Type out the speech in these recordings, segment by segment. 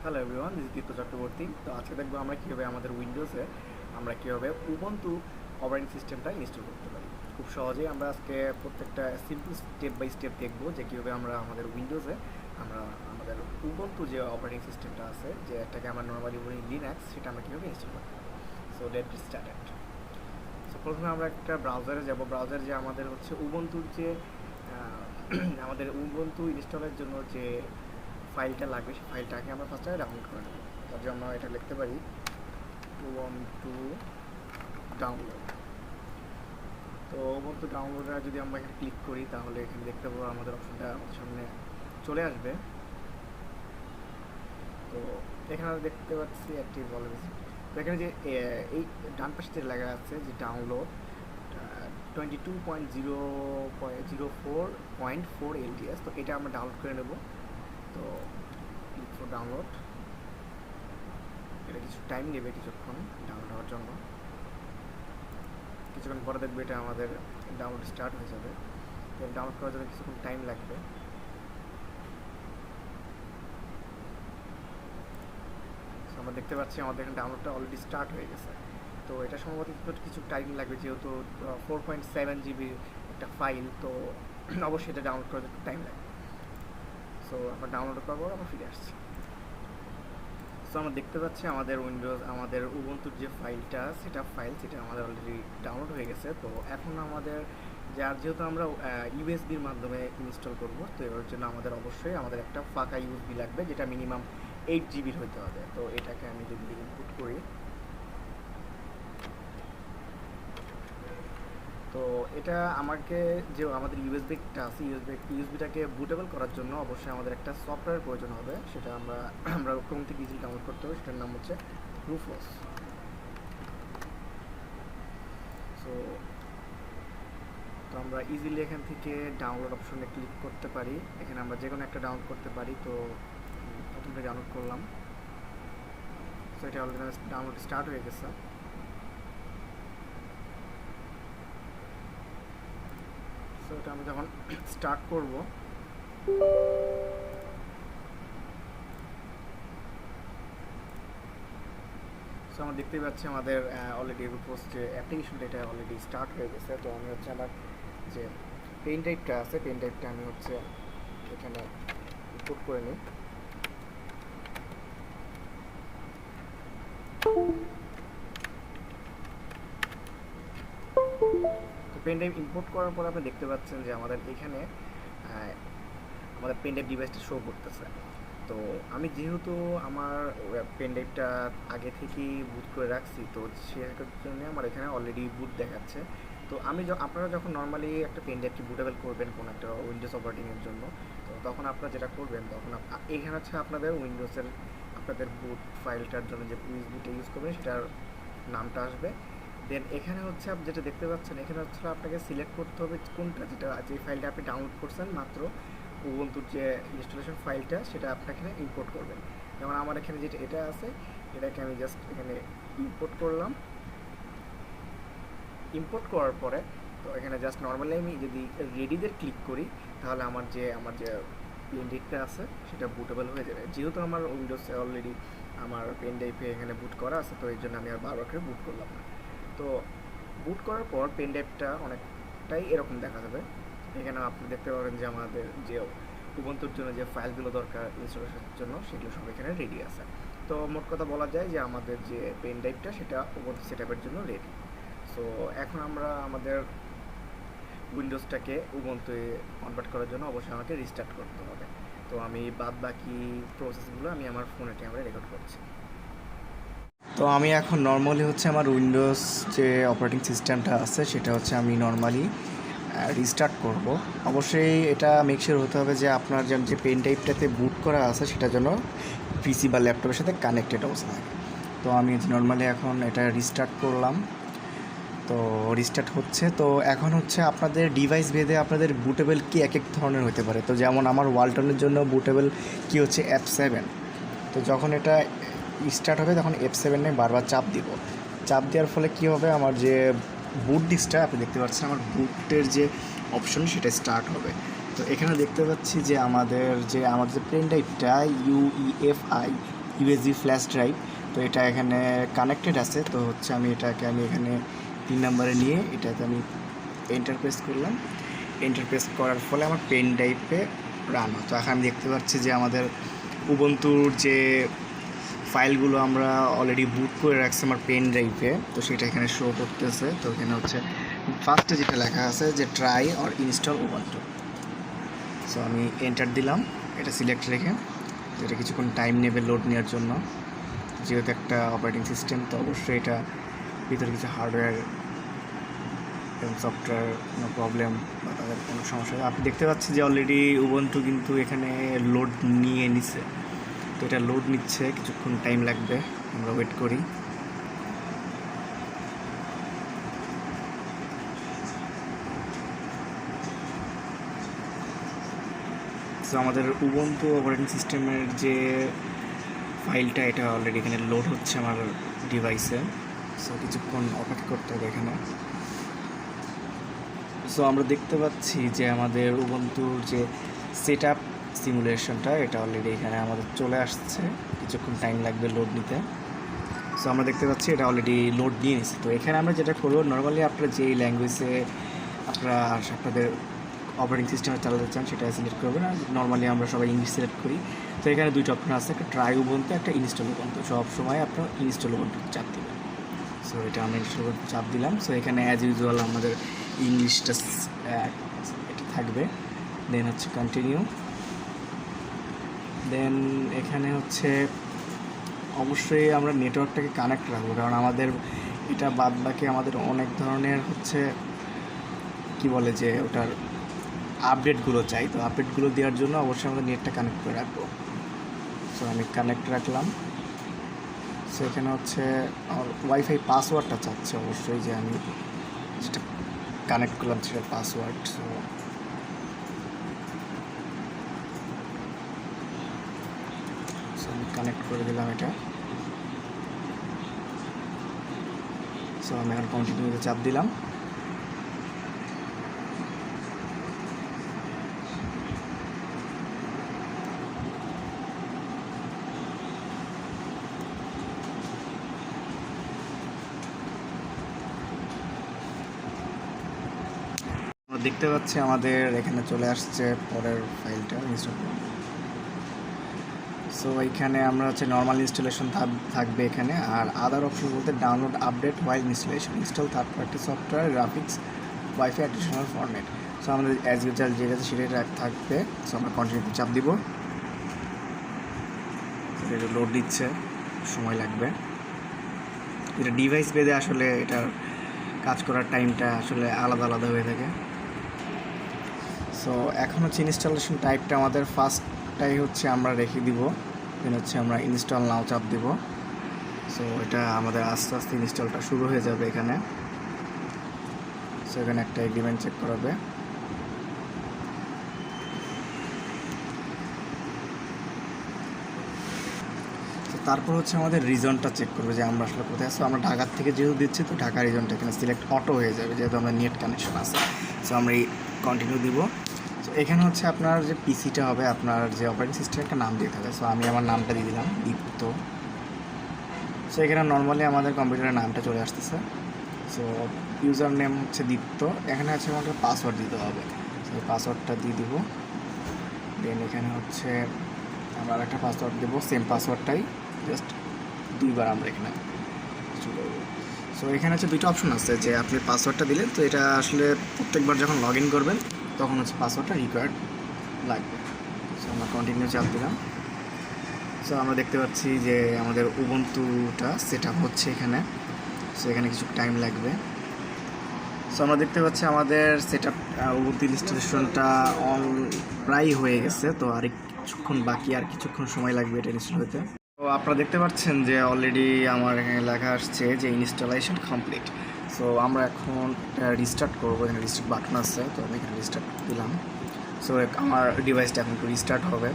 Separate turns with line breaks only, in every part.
Hello everyone, this দীপ্ত চক্রবর্তী। তো আজকে দেখবো আমরা কীভাবে আমাদের উইন্ডোজে আমরা কীভাবে উবুন্টু অপারেটিং সিস্টেমটা ইনস্টল করতে পারি। খুব সহজেই আমরা আজকে প্রত্যেকটা সিম্পল স্টেপ বাই স্টেপ দেখবো যে কীভাবে আমরা আমাদের উইন্ডোজে আমরা আমাদের উবুন্টু যে অপারেটিং সিস্টেমটা আছে, যে একটাকে আমরা নর্মালি বলি লিনাক্স, সেটা আমরা কীভাবে ইনস্টল করতে পারি। So late get started. So প্রথমে আমরা একটা ব্রাউজারে যাব। ব্রাউজার যে আমাদের হচ্ছে উবুন্টুর যে আমাদের উবুন্টু ইনস্টলের জন্য যে ফাইলটা লাগবে, সেই ফাইলটাকে আমরা ফার্স্টে ডাউনলোড করে নেব। তার জন্য এটা লিখতে পারি উবুন্টু ডাউনলোড। তো উবুন্টু ডাউনলোডে যদি আমরা এখানে ক্লিক করি, তাহলে এখানে দেখতে পাবো আমাদের অপশনটা আমাদের সামনে চলে আসবে। তো এখানে দেখতে পাচ্ছি একটি বলে, তো এখানে যে এই ডান পাশে যে লেখা আছে যে ডাউনলোড 22.0.04 LTS, তো এটা আমরা ডাউনলোড করে নেব। তো ক্লিক ফর ডাউনলোড। এটা কিছু টাইম নেবে, কিছুক্ষণ ডাউনলোড হওয়ার জন্য। কিছুক্ষণ পরে দেখবে এটা আমাদের ডাউনলোড স্টার্ট হয়ে যাবে। তো ডাউনলোড করার জন্য কিছুক্ষণ টাইম লাগবে। আমরা দেখতে পাচ্ছি আমাদের এখানে ডাউনলোডটা অলরেডি স্টার্ট হয়ে গেছে। তো এটা সম্ভবত কিছু টাইম লাগবে, যেহেতু 4.7 GB একটা ফাইল, তো অবশ্যই এটা ডাউনলোড করার একটু টাইম লাগবে। সো আমরা ডাউনলোড করার পর আমরা ফিরে আসছি। সো আমরা দেখতে পাচ্ছি আমাদের আমাদের উবুন্টুর যে ফাইলটা, সেটা আমাদের অলরেডি ডাউনলোড হয়ে গেছে। তো এখন আমাদের যেহেতু আমরা ইউএসবির মাধ্যমে ইনস্টল করব, তো এর জন্য আমাদের অবশ্যই আমাদের একটা ফাঁকা ইউএসবি লাগবে, যেটা মিনিমাম 8 GB হতে হবে। তো এটাকে আমি যদি ইনপুট করি, তো এটা আমাকে যে আমাদের ইউএসবিটা আছে, ইউএসবিটাকে বুটেবল করার জন্য অবশ্যই আমাদের একটা সফটওয়্যার প্রয়োজন হবে। সেটা আমরা ক্রোম থেকে ইজিলি ডাউনলোড করতে হবে। সেটার নাম হচ্ছে রুফোস। সো তো আমরা ইজিলি এখান থেকে ডাউনলোড অপশনে ক্লিক করতে পারি। এখানে আমরা যে কোনো একটা ডাউনলোড করতে পারি। তো প্রথমটা ডাউনলোড করলাম। সো এটা অলরেডি ডাউনলোড স্টার্ট হয়ে গেছে। সো এটা আমি যখন স্টার্ট করব, সো আমরা দেখতেই পাচ্ছি আমাদের অলরেডি রুপোস যে অ্যাপ্লিকেশনটা, এটা অলরেডি স্টার্ট হয়ে গেছে। তো আমি হচ্ছে আমার যে পেন টাইপটা আছে, পেন টাইপটা আমি হচ্ছে এখানে ইনপুট করে নিই। তো পেন ড্রাইভ ইম্পোর্ট করার পর আপনি দেখতে পাচ্ছেন যে আমাদের এখানে আমাদের পেন ড্রাইভ ডিভাইসটা শো করতেছে। তো আমি যেহেতু আমার পেন ড্রাইভটা আগে থেকেই বুট করে রাখছি, তো সেটার জন্য আমার এখানে অলরেডি বুট দেখাচ্ছে। তো আপনারা যখন নর্মালি একটা পেন ড্রাইভকে বুটেবল করবেন কোনো একটা উইন্ডোজ অপারেটিংয়ের জন্য, তো তখন আপনারা যেটা করবেন, তখন এখানে হচ্ছে আপনাদের উইন্ডোজের আপনাদের বুট ফাইলটার জন্য যে ইউএসবিটা ইউজ করবেন, সেটার নামটা আসবে। দেন এখানে হচ্ছে আপনি যেটা দেখতে পাচ্ছেন, এখানে হচ্ছে আপনাকে সিলেক্ট করতে হবে কোনটা, যে ফাইলটা আপনি ডাউনলোড করছেন মাত্র, উবুন্টুর যে ইনস্টলেশন ফাইলটা, সেটা আপনাকে এখানে ইম্পোর্ট করবেন। যেমন আমার এখানে যেটা এটা আছে, এটাকে আমি জাস্ট এখানে ইম্পোর্ট করলাম। ইম্পোর্ট করার পরে তো এখানে জাস্ট নর্মালি আমি যদি রেডিদের ক্লিক করি, তাহলে আমার যে পেন ড্রাইভটা আছে সেটা বুটেবল হয়ে যাবে। যেহেতু আমার উইন্ডোজে অলরেডি আমার পেন ড্রাইভে এখানে বুট করা আছে, তো এর জন্য আমি আর বারবার করে বুট করলাম না। তো বুট করার পর পেন ড্রাইভটা অনেকটাই এরকম দেখা যাবে। এখানে আপনি দেখতে পাবেন যে আমাদের যে উবুন্টুর জন্য যে ফাইলগুলো দরকার ইনস্টলেশনের জন্য, সেগুলো সব এখানে রেডি আছে। তো মোট কথা বলা যায় যে আমাদের যে পেন ড্রাইভটা, সেটা উবুন্টু সেটআপের জন্য রেডি। সো এখন আমরা আমাদের উইন্ডোজটাকে উবুন্টুতে কনভার্ট করার জন্য অবশ্যই আমাকে রিস্টার্ট করতে হবে। তো আমি বাকি প্রসেসগুলো আমি আমার ফোনের ক্যামেরায় রেকর্ড করছি। তো আমি এখন নর্মালি হচ্ছে আমার উইন্ডোজ যে অপারেটিং সিস্টেমটা আছে, সেটা হচ্ছে আমি নর্মালি রিস্টার্ট করব। অবশ্যই এটা মেক শিওর হতে হবে যে আপনার যে পেন টাইপটাতে বুট করা আছে, সেটা যেন পিসি বা ল্যাপটপের সাথে কানেক্টেড অবস্থা থাকে। তো আমি নর্মালি এখন এটা রিস্টার্ট করলাম। তো রিস্টার্ট হচ্ছে। তো এখন হচ্ছে আপনাদের ডিভাইস ভেদে আপনাদের বুটেবল কি এক এক ধরনের হতে পারে। তো যেমন আমার ওয়ালটনের জন্য বুটেবল কি হচ্ছে F7। তো যখন এটা স্টার্ট হবে, তখন F7 বারবার চাপ দিব। চাপ দেওয়ার ফলে কি হবে, আমার যে বুট ডিস্কটা আপনি দেখতে পাচ্ছেন, আমার বুটের যে অপশন সেটা স্টার্ট হবে। তো এখানে দেখতে পাচ্ছি যে আমাদের যে পেন ড্রাইভটা UEFI ইউএসবি ফ্ল্যাশ ড্রাইভ। তো এটা এখানে কানেক্টেড আছে, তো হচ্ছে আমি এখানে 3 নম্বরে নিয়ে এটাতে আমি এন্টার প্রেস করলাম। এন্টার প্রেস করার ফলে আমার পেন ড্রাইভে রান হয়। তো এখন আমি দেখতে পাচ্ছি যে আমাদের উবুন্তুর যে ফাইলগুলো আমরা অলরেডি বুট করে রাখছি আমার পেন ড্রাইভে, তো সেটা এখানে শো করতেছে। তো এখানে হচ্ছে ফার্স্টে যেটা লেখা আছে যে try or install Ubuntu. So আমি এন্টার দিলাম এটা সিলেক্ট রেখে। তো এটা কিছুক্ষণ টাইম নেবে লোড নেওয়ার জন্য, যেহেতু একটা অপারেটিং সিস্টেম, তো অবশ্যই এটা ভিতরে কিছু হার্ডওয়্যার এবং সফটওয়্যার কোনো প্রবলেম বা তাদের কোনো সমস্যা। আপনি দেখতে পাচ্ছেন যে অলরেডি উবুন্টু কিন্তু এখানে লোড নিয়ে নিছে। তো এটা লোড নিচ্ছে, কিছুক্ষণ টাইম লাগবে, আমরা ওয়েট করি। তো আমাদের উবুন্টু অপারেটিং সিস্টেমের যে ফাইলটা এটা অলরেডি এখানে লোড হচ্ছে আমার ডিভাইসে। সো কিছুক্ষণ অপেক্ষা করতে হবে এখানে। সো আমরা দেখতে পাচ্ছি যে আমাদের উবুন্টুর যে সেট আপ সিমুলেশনটা এটা অলরেডি এখানে আমাদের চলে আসছে, কিছুক্ষণ টাইম লাগবে লোড নিতে। সো আমরা দেখতে পাচ্ছি এটা অলরেডি লোড নিয়ে নিচ্ছে। তো এখানে আমরা যেটা করবো, নর্মালি আপনারা যেই ল্যাঙ্গুয়েজে আপনাদের অপারেটিং সিস্টেমে চালাতে চান সেটা সিলেক্ট করবেন। আর নর্মালি আমরা সবাই ইংলিশ সিলেক্ট করি। তো এখানে দুইটা অপশন আছে, একটা ট্রাই উবুন্টু, একটা ইনস্টল উবুন্টু। সব সময় আপনার ইনস্টল উবুন্টু চাপ দেবেন। সো এটা আমরা ইনস্টল উবুন্টু চাপ দিলাম। সো এখানে অ্যাজ ইউজুয়াল আমাদের ইংলিশটা এটা থাকবে। দেন হচ্ছে কন্টিনিউ। দেন এখানে হচ্ছে অবশ্যই আমরা নেটওয়ার্কটাকে কানেক্ট রাখবো, কারণ আমাদের এটা বাদ বাকি আমাদের অনেক ধরনের হচ্ছে কি বলে যে ওটার আপডেটগুলো চাই। তো আপডেটগুলো দেওয়ার জন্য অবশ্যই আমাদের নেটটা কানেক্ট করে রাখবো। সো আমি কানেক্ট রাখলাম। সো এখানে হচ্ছে আমার ওয়াইফাই পাসওয়ার্ডটা চাচ্ছে অবশ্যই, যে আমি যেটা কানেক্ট করলাম সেটা পাসওয়ার্ড। সো আমি কানেক্ট করে দিলাম এটা। সো আমি এখন কন্টিনিউতে চাপ দিলাম। দেখতে পাচ্ছি আমাদের এখানে চলে আসছে পরের ফাইলটা ইনস্টল। সো এইখানে আমরা হচ্ছে নর্মাল ইনস্টলেশন থাকবে এখানে, আর আদার অপশন বলতে download update while installation, install third party software, graphics, WiFi, additional format. So আমাদের অ্যাজ ইউজুয়াল যেটা আছে সেটাই থাকবে। সো আমরা কন্টিনিউতে চাপ দিব। এটা লোড দিচ্ছে, সময় লাগবে। এটা ডিভাইস বেঁধে আসলে এটার কাজ করার টাইমটা আসলে আলাদা আলাদা হয়ে থাকে। সো এখন হচ্ছে ইনস্টলেশন টাইপটা আমাদের ফার্স্টটাই হচ্ছে আমরা রেখে দিব। দেন হচ্ছে আমরা ইনস্টল নাও চাপ দিব। সো এটা আমাদের আস্তে আস্তে ইনস্টলটা শুরু হয়ে যাবে এখানে। সো এখানে একটা এগ্রিমেন্ট চেক করাবে। তারপর হচ্ছে আমাদের রিজনটা চেক করবে যে আমরা আসলে কোথায় আছি। আমরা ঢাকার থেকে যেহেতু দিচ্ছি, তো ঢাকা রিজনটা এখানে সিলেক্ট অটো হয়ে যাবে যেহেতু আমরা নেট কানেকশন আছে। সো আমরা এই কন্টিনিউ দিব। সো এখানে হচ্ছে আপনার যে পিসিটা হবে, আপনার যে অপারেটিং সিস্টেম একটা নাম দিতে হবে। সো আমি আমার নামটা দিয়ে দিলাম দীপ্ত। সো এখানে নর্মালি আমাদের কম্পিউটারের নামটা চলে আসতেছে। সো ইউজার নেম হচ্ছে দীপ্ত। এখানে হচ্ছে আমাকে পাসওয়ার্ড দিতে হবে। সো পাসওয়ার্ডটা দিয়ে দিব। দেন এখানে হচ্ছে আমরা একটা পাসওয়ার্ড দেবো, সেম পাসওয়ার্ডটাই জাস্ট দুইবার আমরা এখানে কিছু করবো। সো এখানে হচ্ছে দুইটা অপশন আছে, যে আপনি পাসওয়ার্ডটা দিলেন, তো এটা আসলে প্রত্যেকবার যখন লগ ইন করবেন তখন হচ্ছে পাসওয়ার্ডটা রিকোয়ার্ড লাগবে। সো আমরা কন্টিনিউ চাপ দিলাম। সো আমরা দেখতে পাচ্ছি যে আমাদের উবুন্টুটা সেট আপ হচ্ছে এখানে। সো এখানে কিছু টাইম লাগবে। সো আমরা দেখতে পাচ্ছি আমাদের সেট আপ উবুন্টু ইনস্টলেশনটা প্রায় হয়ে গেছে। তো আর কিছুক্ষণ বাকি, আর কিছুক্ষণ সময় লাগবে এটা ইনস্টল হতে। তো আপনারা দেখতে পাচ্ছেন যে অলরেডি আমার এখানে লেখা আসছে যে ইনস্টলেশন কমপ্লিট। সো আমরা এখন রিস্টার্ট করবো। এখানে রিস্টার্ট বাটন আছে, তো আমি এখানে রিস্টার্ট দিলাম। সো আমার ডিভাইসটা এখন একটু রিস্টার্ট হবে,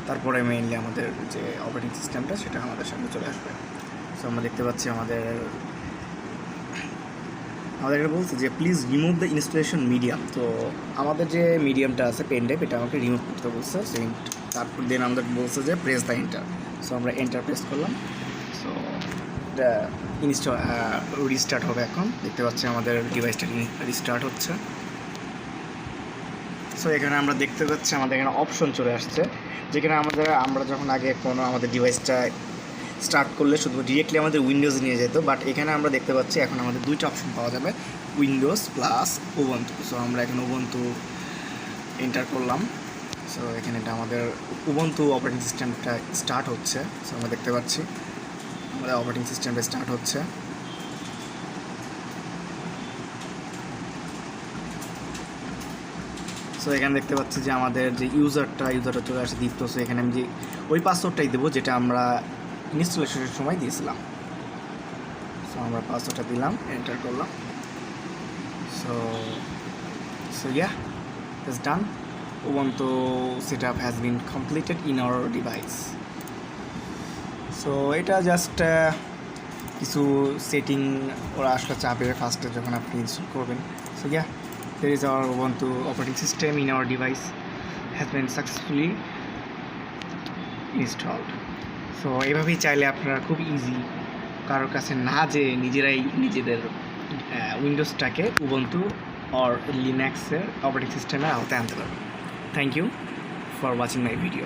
তারপরে মেইনলি আমাদের যে অপারেটিং সিস্টেমটা সেটা আমাদের সামনে চলে আসবে। সো আমরা দেখতে পাচ্ছি আমাদের এটা বলছে যে please remove the installation medium. তো আমাদের যে মিডিয়ামটা আছে পেন ড্রাইভ, এটা আমাকে রিমুভ করতে বলছে। তারপর দেন আমাদের বলছে যে প্রেস দ্য এন্টার। সো আমরা এন্টার প্রেস করলাম। সো এটা রিস্টার্ট হবে। এখন দেখতে পাচ্ছি আমাদের ডিভাইসটা রিস্টার্ট হচ্ছে। সো এখানে আমরা দেখতে পাচ্ছি আমাদের এখানে অপশন চলে আসছে, যেখানে আমরা যখন আগে কোনো আমাদের ডিভাইসটা স্টার্ট করলে শুধু ডিরেক্টলি আমাদের উইন্ডোজ নিয়ে যেত, বাট এখানে আমরা দেখতে পাচ্ছি এখন আমাদের দুইটা অপশন পাওয়া যাবে, উইন্ডোজ প্লাস উবুন্টু। সো আমরা এখন উবুন্টু এন্টার করলাম। সো এখানে এটা আমাদের উবুন্টু অপারেটিং সিস্টেমটা স্টার্ট হচ্ছে। সো আমরা দেখতে পাচ্ছি আমাদের অপারেটিং সিস্টেমটা স্টার্ট হচ্ছে। সো এখানে দেখতে পাচ্ছি যে আমাদের যে ইউজারটা চলে আসে দীপ্ত। সো এখানে আমি যে ওই পাসওয়ার্ডটাই দেবো যেটা আমরা ইনস্টলেশনের সময় দিয়েছিলাম। সো আমরা পাসওয়ার্ডটা দিলাম, এন্টার করলাম। So yeah, it's done. Ubuntu setup has been completed in our device. So এটা জাস্ট কিছু সেটিং ওরা আসলে চাপে ফার্স্টে যখন আপনি ইনস্টল করবেন। So yeah, there is our Ubuntu operating system in our device has been successfully installed. So এইভাবেই চাইলে আপনারা খুব ইজি, কারোর কাছে না যে নিজেরাই নিজেদের উইন্ডোজটাকে উবুন্টু অর লিনাক্সের অপারেটিং সিস্টেমের আওতায় আনতে পারবেন। Thank you for watching my video.